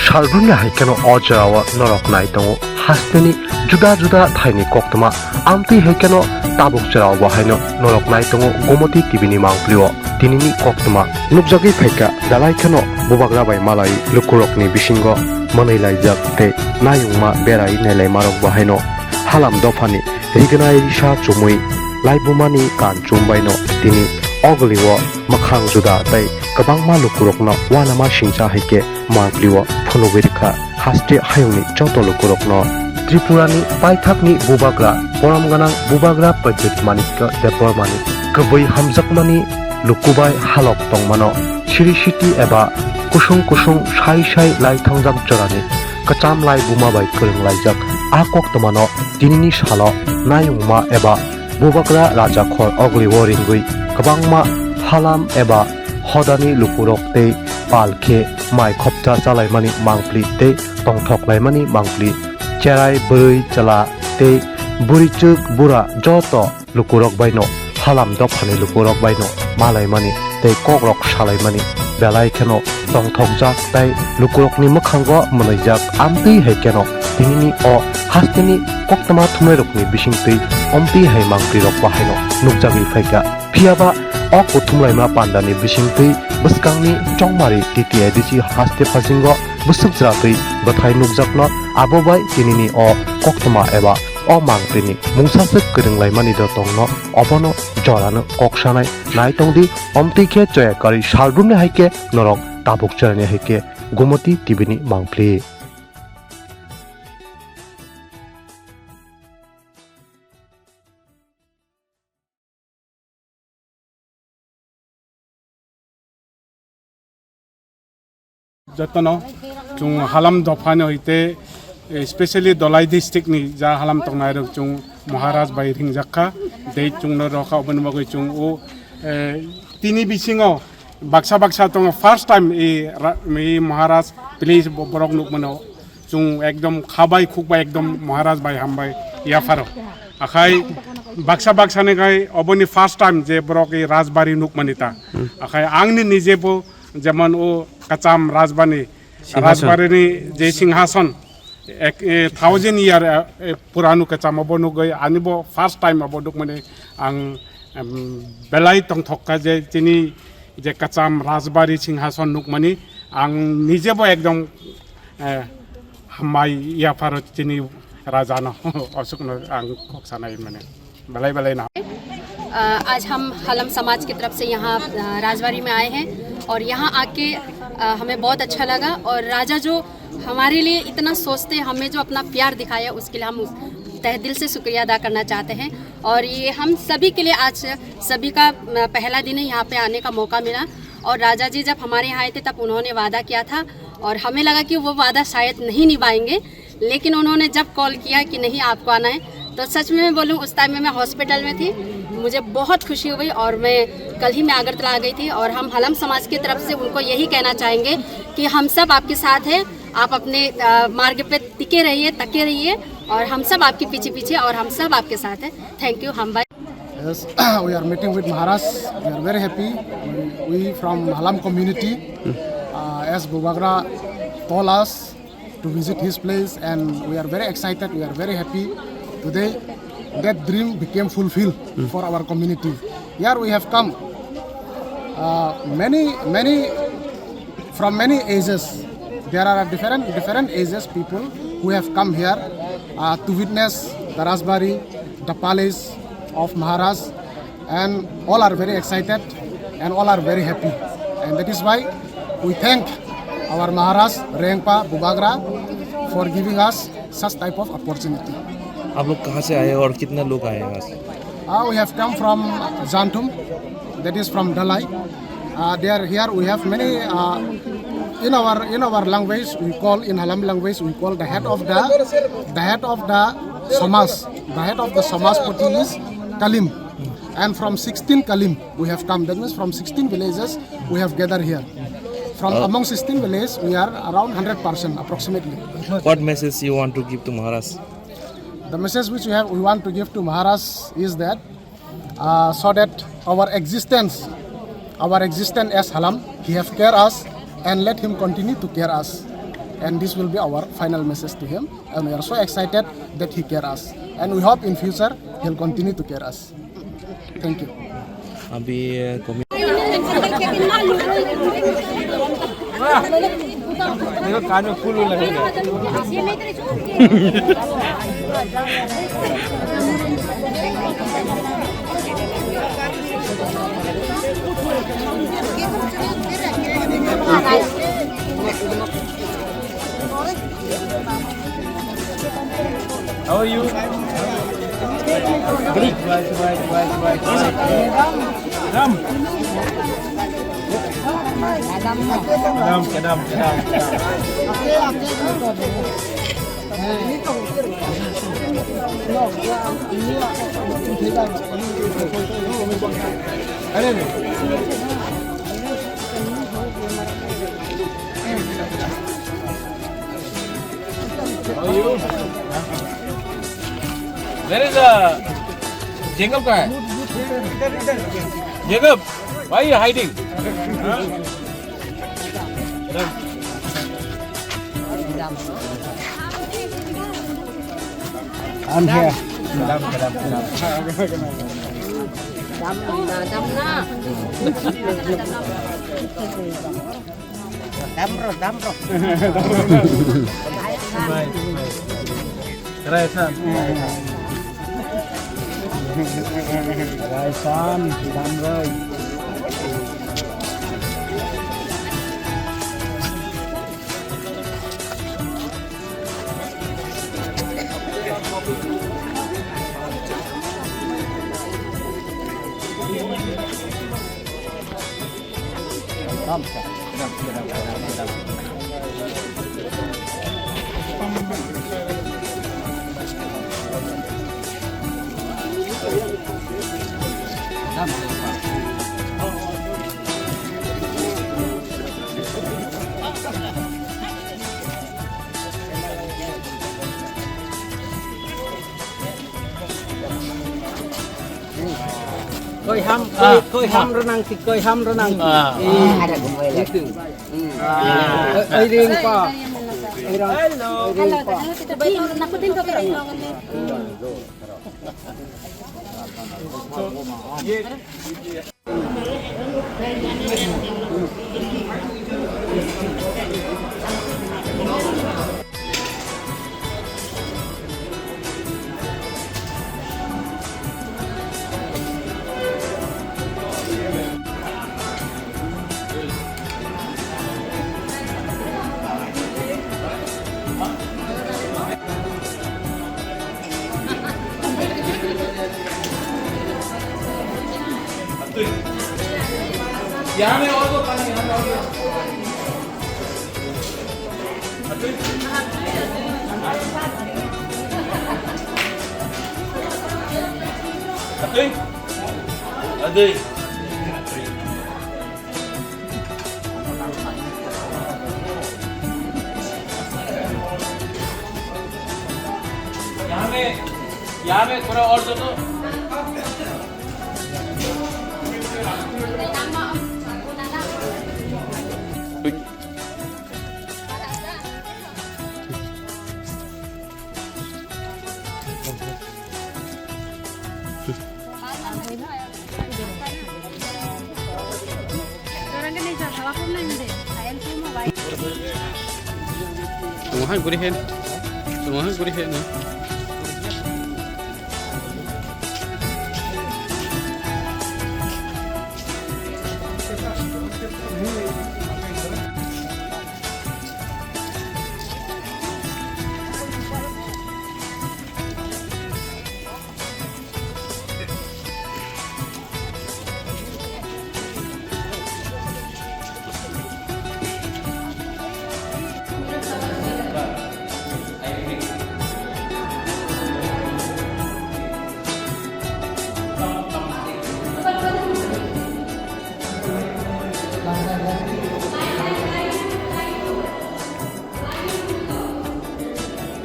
Shalrunga haikeno ojarawa norok naitongo hasteni juda juda thaini koktoma amti haikeno tabuk jarawa haino norok naitongo gomoti tibini mangplio tinini koktoma nukjagi phaika dalai keno bubagra bai malai lukurokni bisingo manai laijak te nayungma berai nelai marok bahaino halam dofani rignai risha chumui laibumani kan chumbaino tini ogliwo makhang juda tai kabangma lukurokno wanama singcha haike mangpliwo phunogirikha haste hayungni joto lukurokno Tripurani paithakni bubagra poramganang bubagra project manikka depormani kabai hamjakmani lukubai halok tongmano shiri city eba kusung kusung shai shai lai thangjak jorani kacham lai buma bai kurung laijak akok tomano dinini salo nayungma eba bubagra raja khor ogli woringui kabangma halam eba hodani lukurok te palkhe mai khopta chalai mani mangpli te tongthok lai mani mangpli cherai bui chala te burichuk bura joto lukurok baino halam do phani lukurok baino malai mani te kokrok shalai mani belai kheno tongthok jak tai lukurokni mukhango manaijak amti hekeno tinini o hastini koktama thumrokni bisingtei omti hai mangpli rok bahaino nukjagi phaika phiaba o kuthumlaima pandani bisingtei buskangni chongmari TTIDC haste phasingo busuk jratei bathai nukjakno abobai tinini o koktama eba o mangpini mungsasuk kringlai mani do tongno obono jorano koksanai naitongdi omti khe choyakari shalrumne haike norok tabuk charane haike gomoti tibini mangpli जतनो chung halam dofane hoite especially dolai district ni ja halam tongnai rok chung Maharaj bai ringjakha dei chung no rokha obonbagoi chung o tini bisingo baksa baksa tong first time e Maharaj please borok nuk mano chung ekdom khabai khukbai ekdom Maharaj bai hambai ya faro akhai baksa baksa ne gai oboni first time je borok e rajbari nuk manita akhai angni নিজেবো যেমন ও কাচাম রাজবাড়িনি যে সিংহাসন 1000 ইয়ার পুরানো কাচাম অবনুক আনিব first time অবনুক মানে আং বেলাই তং থক্কা যে তিনি যে কাচাম রাজবাড়ি সিংহাসন নুক মানে আং নিজেবো একদম হামাই ইয়াফার তিনি রাজানো অসুক আং কক্সানাই মানে বেলাই বেলাই না आज हम हलम समाज की तरफ से यहाँ राजबाड़ी में आए हैं और यहाँ आके हमें बहुत अच्छा लगा और राजा जो हमारे लिए इतना सोचते हैं हमें जो अपना प्यार दिखाया उसके लिए हम तहे दिल से शुक्रिया अदा करना चाहते हैं और ये हम सभी के लिए आज सभी का पहला दिन है यहाँ पे आने का मौका मिला और राजा जी जब हमारे यहाँ आए थे तब उन्होंने वादा किया था और हमें लगा कि वो वादा शायद नहीं निभाएंगे लेकिन उन्होंने जब कॉल किया कि नहीं आपको आना है तो सच में मैं बोलूँ उस टाइम में मैं हॉस्पिटल में थी मुझे बहुत खुशी हुई और मैं कल ही मैं अगरतला आ गई थी और हम हलम समाज की तरफ से उनको यही कहना चाहेंगे कि हम सब आपके साथ हैं आप अपने मार्ग पे टिके रहिए तके रहिए और हम सब आपके पीछे पीछे और हम सब आपके साथ हैं थैंक यू हम भाई Yes, we are meeting with Maharaj. We are very happy. We from Halam community, as Bubagra told us to visit his place, and we are very excited. We are very happy today. That dream became fulfilled for our community. Here we have come many from many ages. There are different ages people who have come here to witness the Rajbari, the palace of Maharaj, and all are very excited and all are very happy. And that is why we thank our Maharaj Rengpa Bubagra for giving us such type of opportunity. आप लोग कहाँ से आए और कितना लोग आए हैं? We have come from Jantum, that is from Dalai. Here we have many. In our language, we call in Halam language we call the head of the Samas. The head of the Samas party is Kalim, and from 16 Kalim we have come. That means from 16 villages we have gathered here. From among 16 villages, we are around 100% approximately. What message you want to give to Maharaj? The message which we want to give to Maharaj is that so that our existence as Halam, he have care us and let him continue to care us. and this will be our final message to him. And we are so excited that he care us, and we hope in future he'll continue to care us. Thank you. अभी देखो कान में फूल लगेगा How are you? Kedam. Where is Jacob? Jacob, why are you hiding? I'm here. Koi ham renang ti koi ham renang. Ada gumbai itu. Airing pa. Nakutin ko pero यहाँ में और दो पानी यहाँ में और दो अदय यहाँ में थोड़ा और दो तो Tungguhan kurihin no.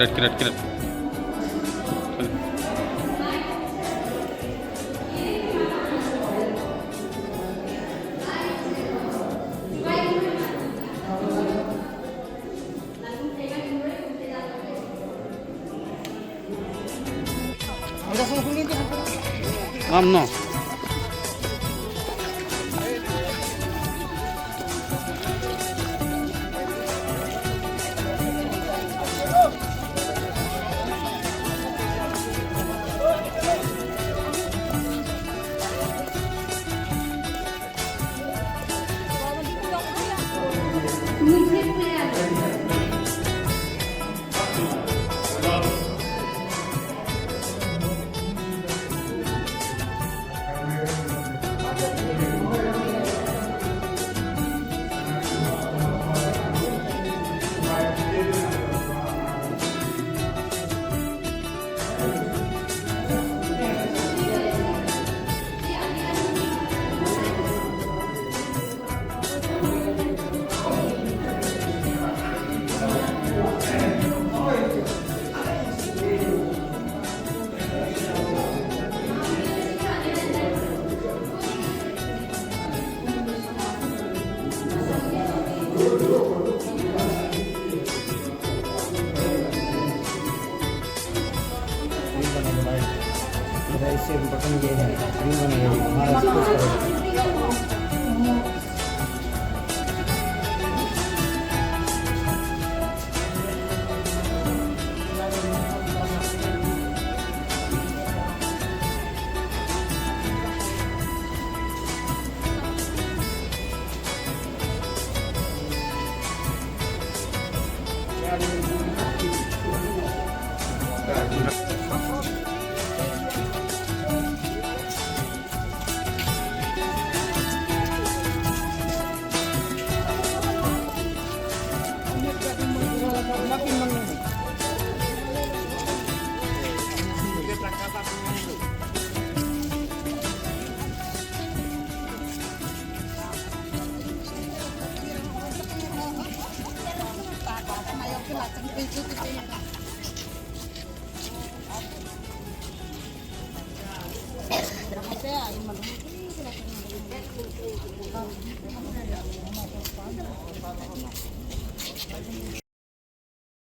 Kirat. no. इससे बटन ये है ग्रीन बनेगा हमारा सब कुछ करेगा।